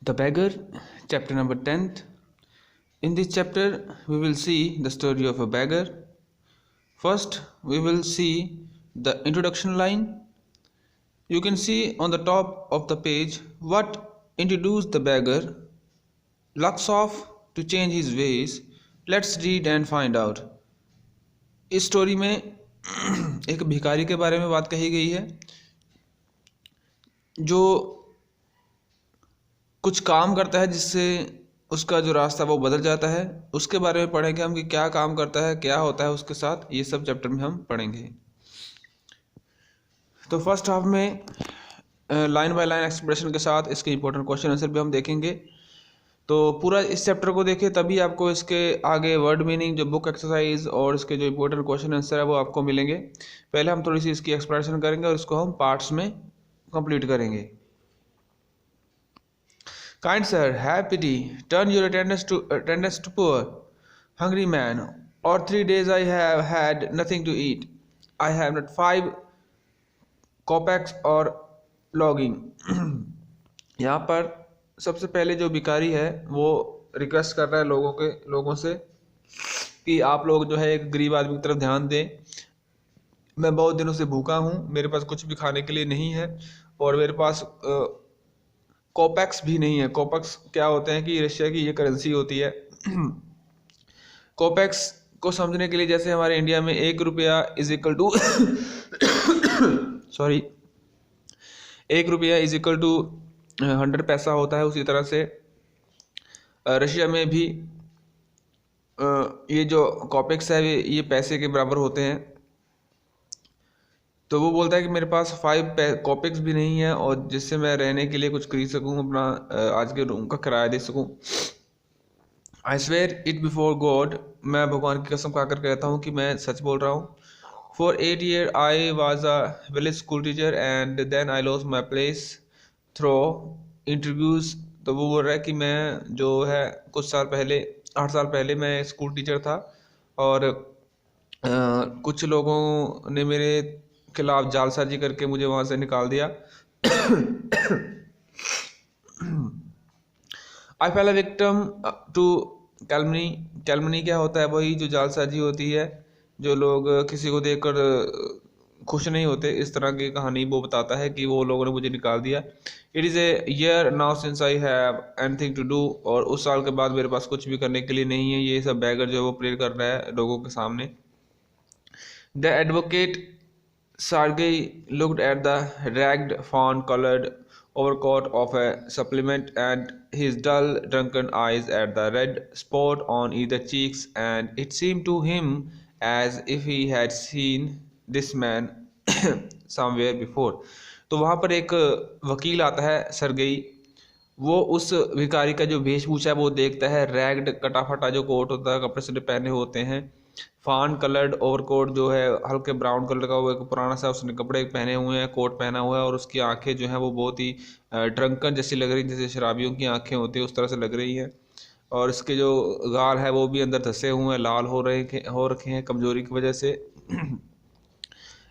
The Beggar, chapter number 10th. In this chapter, we will see the story of a beggar. First, we will see the introduction line. You can see on the top of the page what introduced the beggar. Looks off to change his ways. Let's read and find out. इस story में एक भिखारी के बारे में बात कही गई है जो कुछ काम करता है जिससे उसका जो रास्ता वो बदल जाता है। उसके बारे में पढ़ेंगे हम कि क्या काम करता है, क्या होता है उसके साथ, ये सब चैप्टर में हम पढ़ेंगे। तो फर्स्ट हाफ में लाइन बाय लाइन एक्सप्रेशन के साथ इसके इंपॉर्टेंट क्वेश्चन आंसर भी हम देखेंगे। तो पूरा इस चैप्टर को देखें तभी आपको इसके आगे वर्ड मीनिंग, जो बुक एक्सरसाइज और इसके जो इंपॉर्टेंट क्वेश्चन आंसर है वो आपको मिलेंगे। पहले हम थोड़ी सी इसकी एक्सप्लेनेशन करेंगे और इसको हम पार्ट्स में कंप्लीट करेंगे। Kind sir, have pity. Turn your attendance to poor, hungry man. Or 3 days I have had nothing to eat. I have not 5 kopecks or logging. यहाँ पर सबसे पहले जो भिखारी है वो रिक्वेस्ट कर रहा है लोगों से कि आप लोग जो है एक गरीब आदमी की तरफ ध्यान दें। मैं बहुत दिनों से भूखा हूँ, मेरे पास कुछ भी खाने के लिए नहीं है और मेरे पास कोपेक्स भी नहीं है। कोपेक्स क्या होते हैं कि रशिया की ये करेंसी होती है। कोपेक्स को समझने के लिए जैसे हमारे इंडिया में 1 रुपया इज इक्वल टू 1 रुपया इज इक्वल टू 100 पैसा होता है, उसी तरह से रशिया में भी ये जो कोपेक्स है ये पैसे के बराबर होते हैं। तो वो बोलता है कि मेरे पास 5 कॉपिक्स भी नहीं है और जिससे मैं रहने के लिए कुछ खरीद सकूं, अपना आज के रूम का किराया दे सकूं। I swear it before God, मैं भगवान की कसम खाकर कहता हूं कि मैं सच बोल रहा हूं। For 8 years I was a village school teacher and then I lost my place through interviews. तो वो बोल रहा है कि मैं जो है कुछ साल पहले 8 साल पहले मैं स्कूल टीचर था और कुछ लोगों ने मेरे खिलाफ जालसाजी करके मुझे वहां से निकाल दिया। I fell a victim to calumny. Calumny क्या होता है? वही जो जालसाजी होती है, जो लोग किसी को देखकर खुश नहीं होते, इस तरह की कहानी वो बताता है कि वो लोगों ने मुझे निकाल दिया। It is a year now since I have anything to do, और उस साल के बाद मेरे पास कुछ भी करने के लिए नहीं है। ये सब बैगर जो है वो प्रेयर कर रहा है लोगों के सामने। The advocate Sergey looked at the ragged, fawn-colored overcoat of a supplement and his dull, drunken eyes at the red spot on either cheeks, and it seemed to him as if he had seen this man somewhere before. तो वहाँ पर एक वकील आता है Sergei, वो उस भिखारी का जो वेशभूषा है वो देखता है। रैग्ड, कटा फटा जो कोट होता है, कपड़े से पहने होते हैं। फान कलर्ड ओवरकोट जो है हल्के ब्राउन कलर का, वो एक पुराना सा उसने कपड़े पहने हुए हैं, कोट पहना हुआ है, और उसकी आंखें जो हैं वो बहुत ही ड्रंकन जैसी लग रही, जैसे शराबियों की आंखें होती है उस तरह से लग रही हैं। और इसके जो गाल है वो भी अंदर धंसे हुए हैं, लाल हो रखे हैं कमजोरी की वजह से।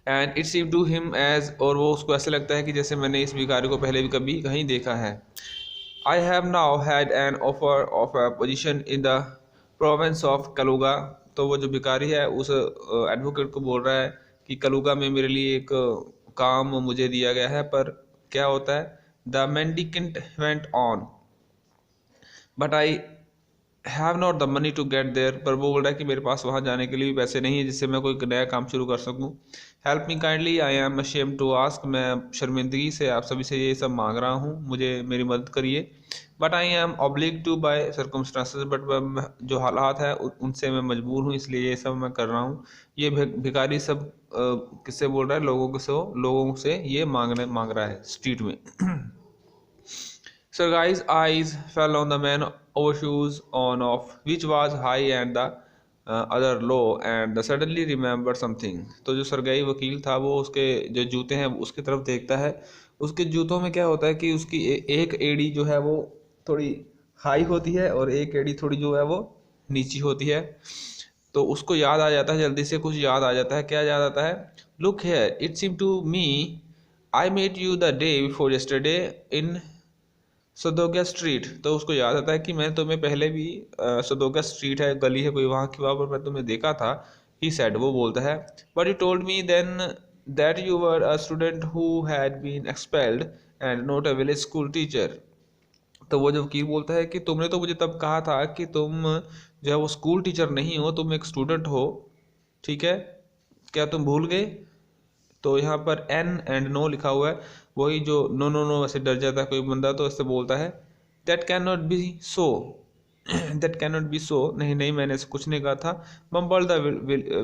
And it seem to him as, और वो उसको ऐसे लगता है कि जैसे मैंने इस भिखारी को पहले भी कभी कहीं देखा है। I have now had an offer of a position in the province of कलुगा। तो वो जो भिखारी है उस एडवोकेट को बोल रहा है कि कलुगा में मेरे लिए एक काम मुझे दिया गया है, पर क्या होता है? The mendicant went on but I have not the money to get there. पर वो बोल रहा है कि मेरे पास वहाँ जाने के लिए भी पैसे नहीं है जिससे मैं कोई नया काम शुरू कर सकूँ। Help me kindly, I am ashamed to ask, मैं शर्मिंदगी से आप सभी से ये सब मांग रहा हूँ, मुझे मेरी मदद करिए। But I am oblige to by circumstances, but जो हालात है उनसे मैं मजबूर हूँ, इसलिए ये सब मैं कर रहा हूँ। ये भिखारी सब किससे बोल रहा है? लोगों से ये मांग रहा है स्ट्रीट में। Sergei's eyes fell on the man overshoes on of which was high and the other low, and suddenly remembered something. तो जो सरगाई वकील था वो उसके जो जूते हैं उसकी तरफ देखता है। उसके जूतों में क्या होता है कि उसकी एक एड़ी जो है वो थोड़ी हाई होती है और एक एड़ी थोड़ी जो है वो नीची होती है। तो उसको याद आ जाता है, जल्दी से कुछ याद आ जाता है। क्या याद आता है? Look here, it seem to me I met you the day before yesterday in Sadovaya street, तो उसको याद आता है कि मैं तुम्हें पहले भी सदोग्या स्ट्रीट है, गली है कोई वहाँ की, वहाँ पर मैं तुम्हें देखा था। ही सेड, वो बोलता है, but you told me then that you were a student who had been expelled and not a village school teacher. तो वो जो वकील बोलता है कि तुमने तो मुझे तब कहा था कि तुम जो है वो स्कूल टीचर नहीं हो, तुम एक स्टूडेंट हो, ठीक है, क्या तुम भूल गए? तो यहाँ पर एन एंड नो लिखा हुआ है, वही जो नो नो नो वैसे डर जाता है कोई बंदा तो इससे बोलता है that can not be so, that can not be so, नहीं नहीं मैंने ऐसे कुछ नहीं कहा था। बम्बल द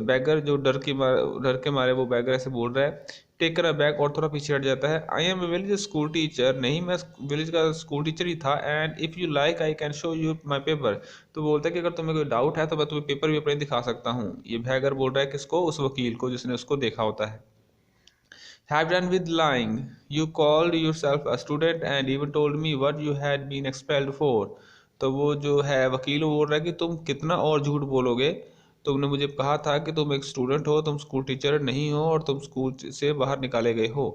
बैगर, जो डर के मारे वो बैगर ऐसे बोल रहा है। टेकर अ बैग, और थोड़ा पीछे हट जाता है। I am a village school teacher, नहीं मैं विलेज का स्कूल टीचर ही था। And if you like I can show you my paper, तो बोलता है कि अगर तुम्हें कोई डाउट है तो मैं तुम्हें पेपर भी अपने दिखा सकता हूँ। ये बैगर बोल रहा है किसको? उस वकील को जिसने उसको देखा होता है। Have done with lying. You called yourself a student and even told me what you had been expelled for. तो वो जो है वकील वो बोल रहा है कि तुम कितना और झूठ बोलोगे, तुमने मुझे कहा था कि तुम एक स्टूडेंट हो, तुम स्कूल टीचर नहीं हो और तुम स्कूल से बाहर निकाले गए हो।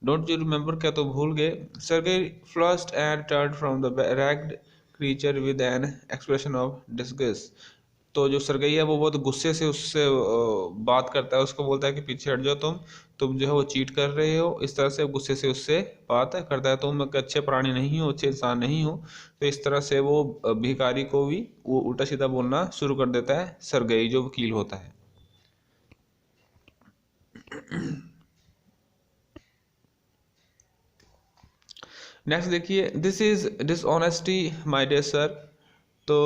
डोंट यू रिमेंबर, क्या तुम भूल गए? Sergey flushed and turned from the ragged creature with an expression of disgust. तो जो सरगई है वो बहुत गुस्से से उससे बात करता है, उसको बोलता है कि पीछे हट जाओ, तुम जो है वो चीट कर रहे हो, इस तरह से गुस्से से उससे बात करता है। तुम एक अच्छे प्राणी नहीं हो, अच्छे इंसान नहीं हो। तो इस तरह से वो भिखारी को भी वो उल्टा सीधा बोलना शुरू कर देता है, सरगई जो वकील होता है। नेक्स्ट देखिए, this is dishonesty my dear sir. तो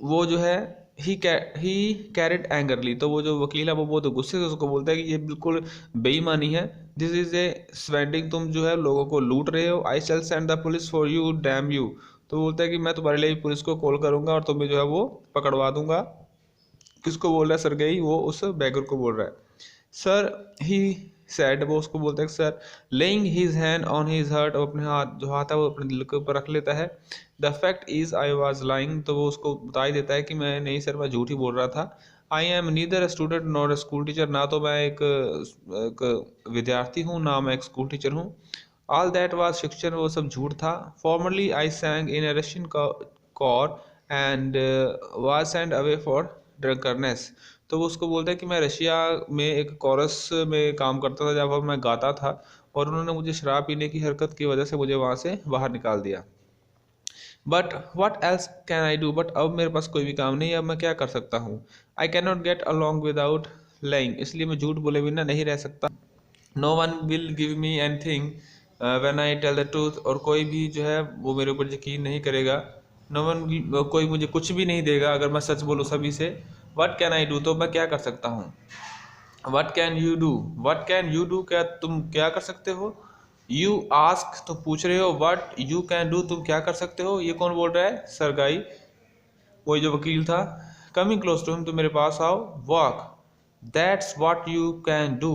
वो जो है ही कैरिड एंगरली, तो वो जो वकील है वो बहुत गुस्से से उसको बोलता है कि ये बिल्कुल बेईमानी है। दिस इज ए स्वेंडिंग, तुम जो है लोगों को लूट रहे हो। I shall send the police for you damn you, तो बोलता है कि मैं तुम्हारे लिए पुलिस को कॉल करूंगा और तुम्हें जो है वो पकड़वा दूंगा। किसको बोल रहा है? सरगई, वो उस बैगर को बोल रहा है। सर ही सैड, वो उसको बोलता है sir. Laying his hand on his heart, अपने हाथ जो हाथ है वो अपने दिल के ऊपर रख लेता है। The fact is I was lying, तो वो उसको बता ही देता है कि मैं नहीं सर, मैं झूठ ही बोल रहा था। I am neither a student not a school teacher, ना तो मैं एक विद्यार्थी हूँ ना मैं एक स्कूल टीचर हूँ। ऑल दैट वाज फिक्शन, वो सब झूठ था। Formerly I sang in a Russian choir and was send away for drunkenness, तो वो उसको बोलता है कि मैं रशिया में एक कोरस में काम करता था, जहाँ पर मैं गाता था और उन्होंने मुझे शराब पीने की हरकत की वजह से मुझे वहाँ से बाहर निकाल दिया। But what else can I do, but अब मेरे पास कोई भी काम नहीं है, अब मैं क्या कर सकता हूँ? I can not get along without lying, इसलिए मैं झूठ बोले बिना नहीं रह सकता। No one will give me anything when I tell the truth, और कोई भी जो है वो मेरे ऊपर यकीन नहीं करेगा। नो वन, कोई मुझे कुछ भी नहीं देगा अगर मैं सच बोलूँ सभी से। वट कैन आई डू, तो मैं क्या कर सकता हूँ? What can you do, what can you do, क्या तुम क्या कर सकते हो? यू आस्क, तो पूछ रहे हो। वट यू कैन डू, तुम क्या कर सकते हो? ये कौन बोल रहा है? सरगाई, वही जो वकील था। कमिंग क्लोज टू हिम, तो मेरे पास आओ। Work, that's what you can do,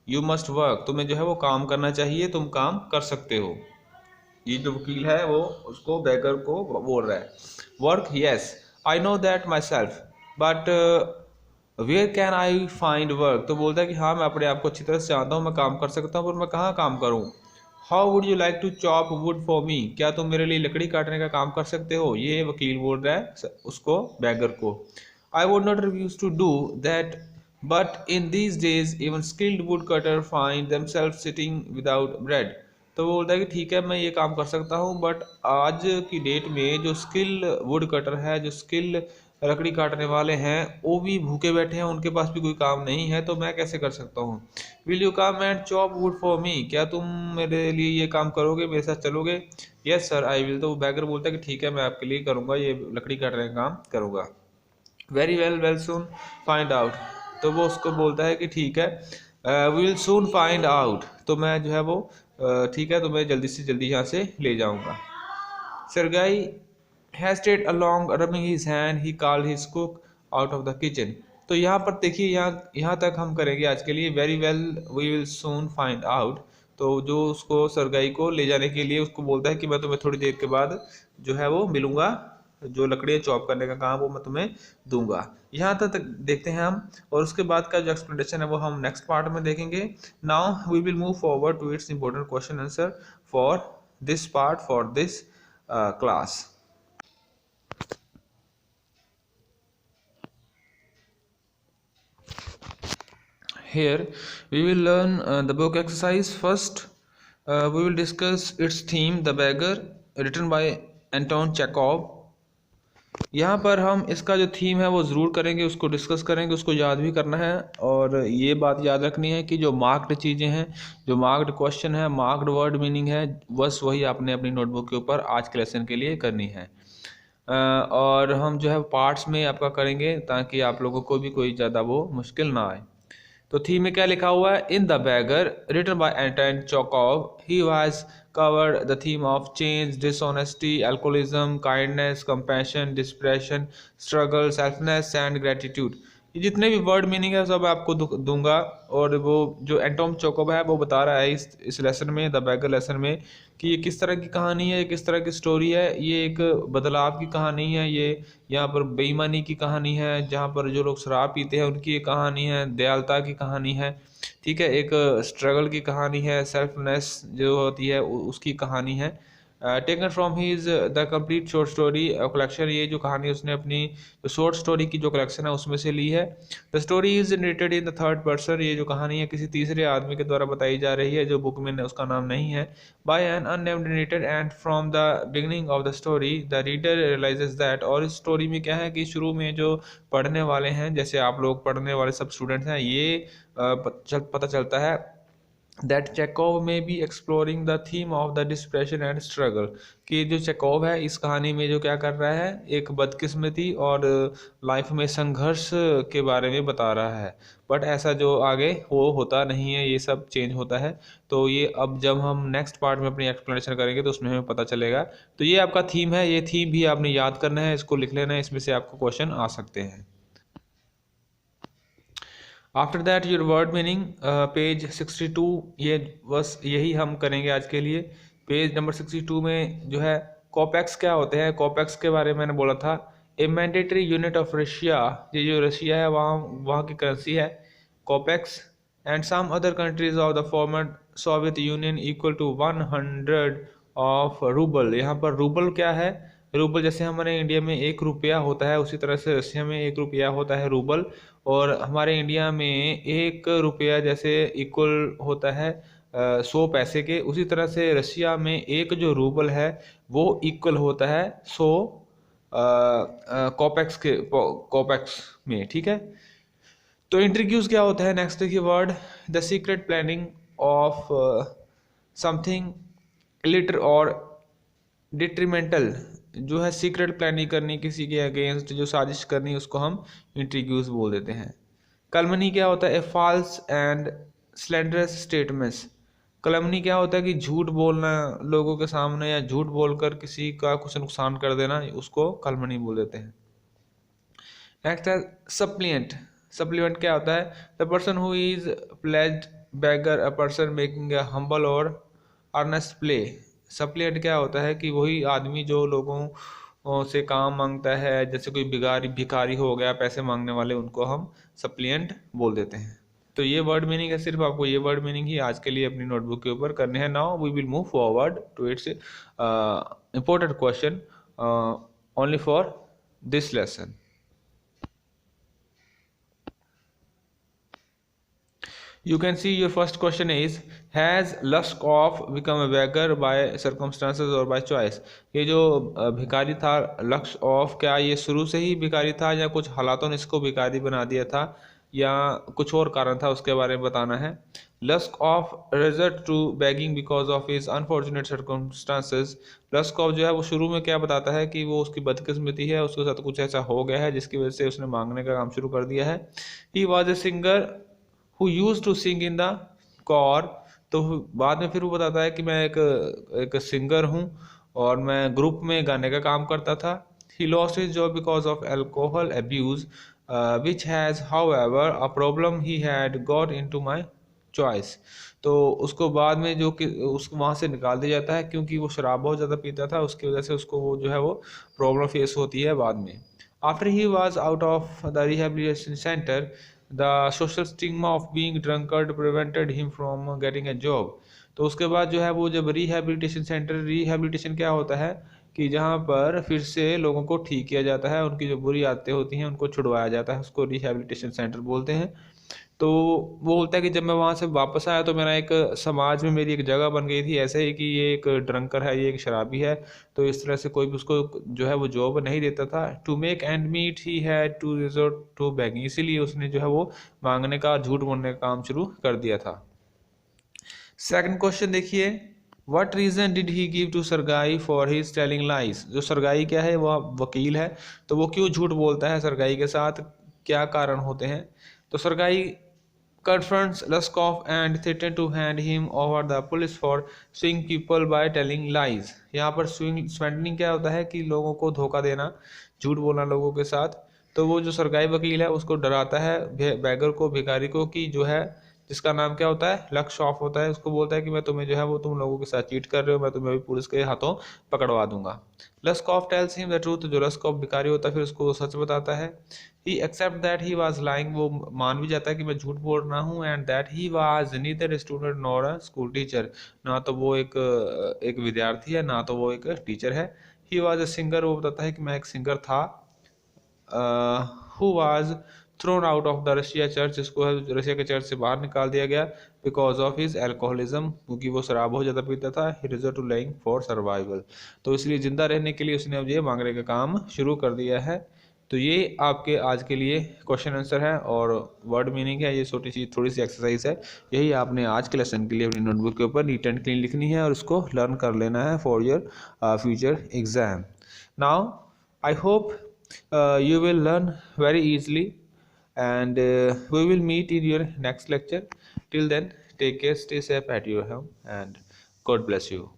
you must work, तुम्हें जो है वो काम करना चाहिए, तुम काम कर सकते हो। ये जो वकील है वो उसको बैगर को बोल रहा है। Work, yes I know that myself, but where can I find work, तो बोलता है कि हाँ मैं अपने आप को अच्छी तरह से जानता हूँ, मैं काम कर सकता हूँ, पर मैं कहाँ काम करूँ? How would you like to chop wood for me, क्या तुम मेरे लिए लकड़ी काटने का काम कर सकते हो? ये वकील बोल रहा है उसको, बैगर को। I would not refuse to do that, but in these days even skilled woodcutter find themselves sitting without bread, तो वो बोलता है कि ठीक है मैं ये काम कर सकता हूँ, बट आज की डेट में जो स्किल वुड कटर है, जो स्किल लकड़ी काटने वाले हैं, वो भी भूखे बैठे हैं, उनके पास भी कोई काम नहीं है, तो मैं कैसे कर सकता हूँ? Will you come and chop wood for me, क्या तुम मेरे लिए ये काम करोगे, मेरे साथ चलोगे? यस सर आई विल, तो वो बैगर बोलता है कि ठीक है मैं आपके लिए करूँगा, ये लकड़ी काटने का काम करूँगा। Very well, well soon find out, तो वो उसको बोलता है कि ठीक है विल सून फाइंड आउट, तो मैं जो है वो ठीक है तो मैं जल्दी से जल्दी यहाँ से ले जाऊँगा। सरगाई hesitated along, rubbing his hand, he called his cook out of the kitchen, तो यहाँ पर देखिए यहाँ तक हम करेंगे आज के लिए। Very well we will soon find out, तो जो उसको सरगाई को ले जाने के लिए उसको बोलता है कि मैं तुम्हें थोड़ी देर के बाद जो है वो मिलूंगा, जो लकड़ियाँ चॉप करने का काम वो मैं तुम्हें दूंगा। यहाँ तक देखते हैं हम, और उसके बाद का जो एक्सप्लेनेशन है वो हम नेक्स्ट पार्ट में देखेंगे। Now we will move forward to its important question answer for this part, for this class. Here we will learn the book exercise. First, we will discuss its theme, The Beggar, written by Anton Chekhov. यहाँ पर हम इसका जो theme है वो ज़रूर करेंगे, उसको डिस्कस करेंगे, उसको याद भी करना है। और ये बात याद रखनी है कि जो मार्क्ड चीज़ें हैं, जो मार्क्ड क्वेश्चन है, मार्क्ड वर्ड मीनिंग है, बस वही आपने अपनी नोटबुक के ऊपर आज के लेसन के लिए करनी है। और हम जो है पार्ट्स में आपका करेंगे ताकि आप लोगों को भी कोई ज़्यादा वो मुश्किल ना आए। तो थीम में क्या लिखा हुआ है? In the beggar written by Anton Chekhov, he was covered the theme of change, dishonesty, alcoholism, kindness, compassion, depression, struggle, selfness and gratitude. ये जितने भी वर्ड मीनिंग है सब आपको दूंगा। और वो जो एंटोम चेखोव है वो बता रहा है इस लेसन में, द बैगर लेसन में, कि ये किस तरह की कहानी है, किस तरह की स्टोरी है। ये एक बदलाव की कहानी है, ये यहाँ पर बेईमानी की कहानी है, जहाँ पर जो लोग शराब पीते हैं उनकी एक कहानी है, दयालुता की कहानी है, ठीक है, एक स्ट्रगल की कहानी है, सेल्फनेस जो होती है उसकी कहानी है। Taken from his the complete short story collection, ये जो कहानी उसने अपनी शॉर्ट स्टोरी की जो कलेक्शन है उसमें से ली है। The story is narrated in the third person, ये जो कहानी है किसी तीसरे आदमी के द्वारा बताई जा रही है जो बुक में उसका नाम नहीं है। By an unnamed narrator and from the beginning of the story the reader realises that, और इस स्टोरी में क्या है कि शुरू में जो पढ़ने वाले हैं, जैसे आप लोग पढ़ने वाले सब स्टूडेंट्स हैं, ये पता चलता है that चेखोव में B exploring the theme of the depression and struggle, कि जो चेखोव है इस कहानी में जो क्या कर रहा है, एक बदकिस्मती और लाइफ में संघर्ष के बारे में बता रहा है। बट ऐसा जो आगे वो होता नहीं है, ये सब चेंज होता है। तो ये अब जब हम नेक्स्ट पार्ट में अपनी एक्सप्लेनेशन करेंगे तो उसमें हमें पता चलेगा। तो ये आपका थीम है, ये थीम भी आपने याद करना है, इसको लिख लेना है, इसमें से आपको क्वेश्चन आ सकते हैं। After that your word meaning, page 62, ये बस यही हम करेंगे आज के लिए। पेज नंबर 62 में जो है कॉपेक्स क्या होते हैं, कॉपेक्स के बारे में मैंने बोला था। A mandatory unit of Russia, ये जो रशिया है वहाँ वहाँ की करेंसी है kopecks. And some other countries of the former Soviet Union equal to 100 of rouble. यहाँ पर रूबल क्या है? रूबल जैसे हमारे इंडिया में 1 रुपया होता है, उसी तरह से रशिया में 1 रुपया होता है रूबल। और हमारे इंडिया में 1 रुपया जैसे इक्वल होता है 100 पैसे के, उसी तरह से रशिया में एक जो रूबल है वो इक्वल होता है 100 कॉपेक्स में, ठीक है। तो इंट्रोड्यूस क्या होता है? नेक्स्ट देखिए word, the secret planning of something litre और डिट्रीमेंटल, जो है सीक्रेट प्लानिंग करनी किसी के अगेंस्ट, जो साजिश करनी, उसको हम इंट्रीग्यूस बोल देते हैं। कलमनी क्या होता है? ए फॉल्स एंड स्लैंडरस स्टेटमेंट्स। कलमनी क्या होता है कि झूठ बोलना लोगों के सामने, या झूठ बोलकर किसी का कुछ नुकसान कर देना, उसको कलमनी बोल देते हैं। नेक्स्ट है सप्लीमेंट। सप्लीमेंट क्या होता है? The person who is pledged beggar, a person making a humble और अर्नेस्ट प्ले। सप्लीमेंट क्या होता है कि वही आदमी जो लोगों से काम मांगता है, जैसे कोई भिखारी हो गया, पैसे मांगने वाले, उनको हम सप्लीमेंट बोल देते हैं। तो ये वर्ड मीनिंग है, सिर्फ आपको ये वर्ड मीनिंग ही आज के लिए अपनी नोटबुक के ऊपर करने हैं। Now we will move forward to its important question only for this lesson. You can see your first question is, has Luskov become a beggar by circumstances or by choice? ये जो भिखारी था Luskov, क्या ये शुरू से ही भिखारी था या कुछ हालातों ने इसको भिखारी बना दिया था, या कुछ और कारण था, उसके बारे में बताना है। Luskov resort to begging because of his unfortunate circumstances. Luskov जो है वो शुरू में क्या बताता है कि वो उसकी बदकिस्मती है, उसके साथ कुछ ऐसा हो गया है जिसकी वजह से उसने मांगने का काम शुरू कर दिया है। He was a singer who used to sing in the choir, तो बाद में फिर वो बताता है कि मैं एक सिंगर हूँ और मैं ग्रुप में गाने का काम करता था। He lost his job because of alcohol abuse, which has however a problem he had got into my choice. तो उसको बाद में जो कि उसको वहाँ से निकाल दिया जाता है क्योंकि वो शराब बहुत ज़्यादा पीता था, उसकी वजह से उसको वो जो है वो प्रॉब्लम फेस होती है बाद में। After he was out of the rehabilitation center, the social stigma of being drunkard prevented him from getting a job. तो उसके बाद जो है वो जब रिहैबिलिटेशन सेंटर, रिहैबिलिटेशन क्या होता है कि जहाँ पर फिर से लोगों को ठीक किया जाता है, उनकी जो बुरी आदतें होती हैं उनको छुड़वाया जाता है, उसको रिहैबिलिटेशन सेंटर बोलते हैं। तो वो बोलता है कि जब मैं वहाँ से वापस आया तो मेरा एक समाज में मेरी एक जगह बन गई थी, ऐसे ही कि ये एक ड्रंकर है, ये एक शराबी है, तो इस तरह से कोई भी उसको जो है वो जॉब नहीं देता था। To make end meet he had to resort to begging, इसीलिए उसने जो है वो मांगने का, झूठ बोलने का काम शुरू कर दिया था। सेकंड क्वेश्चन देखिए, what reason did he give to Sergei for his telling lies. जो सरगाई क्या है, वह वकील है, तो वो क्यों झूठ बोलता है सरगाई के साथ, क्या कारण होते हैं। तो सरगाई confronts Luskov and threatened to hand him over the police for swing people by telling lies। यहाँ पर swindling क्या होता है कि लोगों को धोखा देना, झूठ बोलना लोगों के साथ। तो वो जो सरकारी वकील है उसको डराता है, बैगर को, भिखारी को, कि जो है जिसका नाम क्या होता है, लक्ष्य ऑफ होता है, उसको बोलता है कि मैं तुम्हें जो है वो तुम लोगों के साथ चीट कर रहे हो, मैं तुम्हें अभी पुलिस के हाथों पकड़वा दूंगा। लस्कॉफ टेल्स हिम द ट्रूथ, जो लस्कॉफ भिखारी होता है फिर उसको सच बताता है। He accept that he was lying, वो मान भी जाता है कि मैं झूठ बोल रहा हूँ। And that he was neither student nor a school teacher, ना तो वो एक विद्यार्थी है, ना तो वो एक टीचर है। ही वाज अ सिंगर, वो बताता है कि मैं एक सिंगर था। Who was thrown out of the Russia church, इसको रशिया के चर्च से बाहर निकाल दिया गया बिकॉज ऑफ हिज एल्कोहलिज्म, क्योंकि वो शराब बहुत ज़्यादा पीता था। He reserve to lying for survival, तो इसलिए ज़िंदा रहने के लिए उसने अब ये मांगने का काम शुरू कर दिया है। तो ये आपके आज के लिए क्वेश्चन आंसर है और वर्ड मीनिंग है, ये छोटी सी थोड़ी सी एक्सरसाइज है, यही आपने आज के लेसन के लिए अपनी नोटबुक के ऊपर नीट एंड क्लीन लिखनी है और उसको लर्न कर लेना है for your future exam. Now I hope you will learn very easily, and we will meet in your next lecture. Till then, take care, stay safe at your home, and God bless you.